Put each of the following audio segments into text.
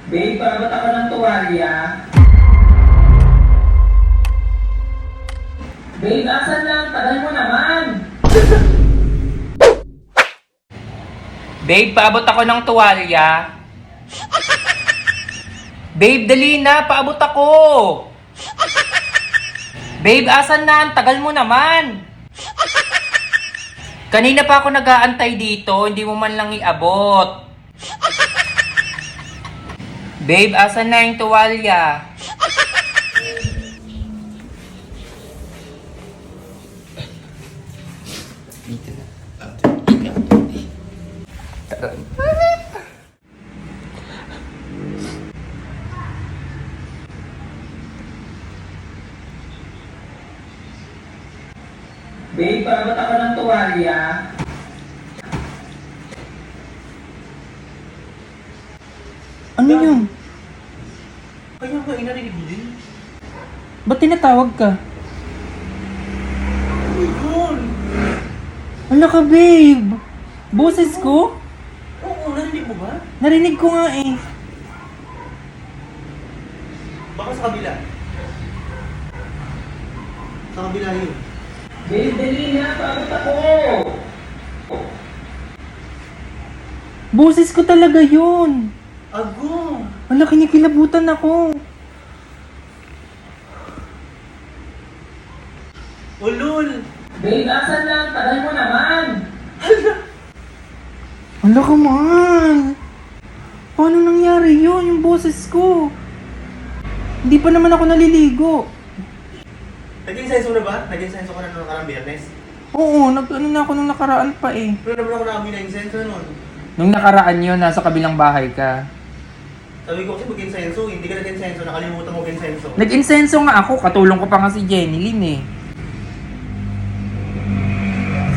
Babe, paabot ako ng tuwalya. Babe, asan lang? Tagal mo naman. Babe, paabot ako ng tuwalya. Babe, dali na. Paabot ako. Babe, asan na? Ang tagal mo naman. Kanina pa ako nag-aantay dito. Hindi mo man lang iabot. Babe, asan na yung tuwalya? Babe, paabot ako ng tuwalya. Ano yun? Kaya ka inarinig mo din? Ba't tinatawag ka? Ano yun? Ano ka, babe? Boses ko? Oo, narinig mo ba? Narinig ko nga eh. Baka sa kabila. Sa kabila yun. Babe, dali na. Paabot ako. Boses ko talaga yun. Ago! Wala, kinikilabutan ako. Ulol! Babe, asan lang? Tagal mo naman. Wala ka man. Paano nangyari yun, yung boses ko? Hindi pa naman ako naliligo. Naging senso na ba? Naging senso ka na nung nakarang biyernes? Oo, nag-ano na ako nung nakaraan pa eh. Pero naman ako nakabi na yung senso nun. Nung nakaraan yun, nasa kabilang bahay ka. Sabi ko kasi mag-in senso, hindi ka nag-in senso, nakalimutan mo mag-in senso. Nag-insenso nga ako, katulong ko pa nga si Jenny Lynn eh.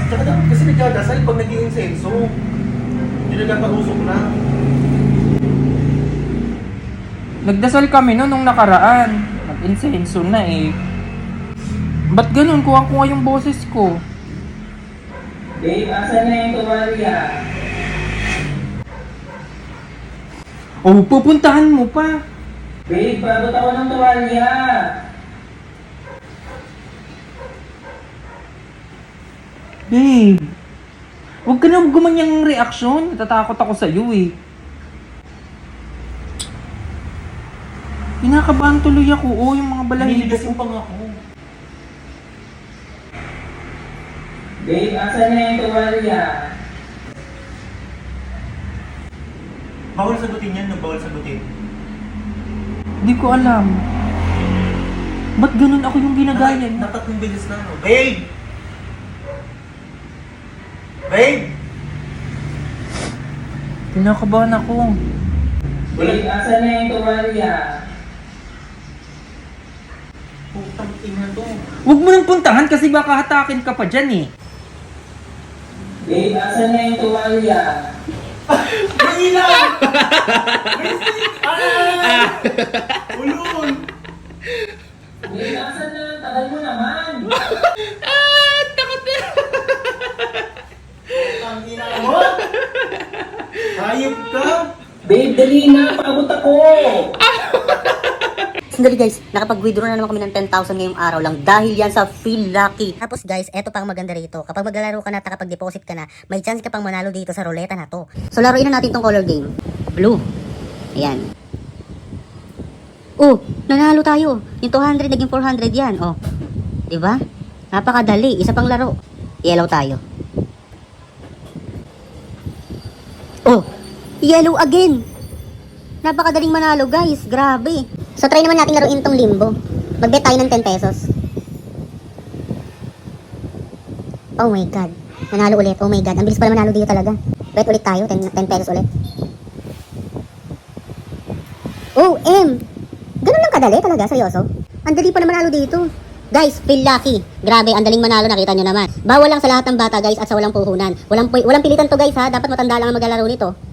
Tsaka dapat kasi nagdadasal pag nag-in senso. Hindi nagkakausok na. Nagdasal kami no, nung nakaraan. Nag-insenso na eh. Ba't ganun? Kuha yung boses ko. Babe, asan na yung tuwalya? Oh, pupuntahan mo pa. Babe, paabot ako ng tuwalya. Babe, huwag ka na gumanyang reaksyon. Natatakot ako sa'yo eh. Kinakabahan tuloy ako. Oh, yung mga balahibo Niligas ko. yung pang ako. Babe, asan na yung tuwalya? Bawal sagutin yan, bawal sagutin. Hindi ko alam. Ba't ganun ako yung ginagaya niya? Natatlong bilis na ano. Babe! Babe! Kinakabahan ako. Babe, asan na yung tuwalya? Putang ina to. Huwag mo nang puntahan kasi baka hatakin ka pa dyan eh. Babe, asan na yung tuwalya? Mahila! Ulol! Babe, asan na? Tagal mo naman. Putang ina mo! Hayop ka! Babe, dali na. Paabot ako. Sandali guys, nakapag-withdraw na naman kami ng 10,000 ngayong araw lang dahil yan sa Feel Lucky. Tapos guys, eto pang maganda rito. Kapag maglalaro ka na at nakapag-deposit ka na, may chance ka pang manalo dito sa ruleta na to. So laruin na natin tong color game. Blue. Ayan. Oh, nanalo tayo. Yung 200 naging 400 yan. Oh. Diba? Napakadali. Isa pang laro. Yellow tayo. Oh, yellow again. Napakadaling manalo guys. Grabe. So try naman natin laruin tong limbo. Mag-bet tayo ng 10 pesos. Oh my god. Nanalo ulit. Oh my god. Ang bilis pala manalo dito talaga. Bet ulit tayo. 10 pesos ulit. Oh, ganun lang kadali talaga. Seryoso. Ang dali pa na manalo dito. Guys, Feel Lucky. Grabe, ang daling manalo. Nakita nyo naman. Bawal lang sa lahat ng bata guys at sa walang puhunan. Walang pilitan to guys ha. Dapat matanda lang ang maglalaro nito.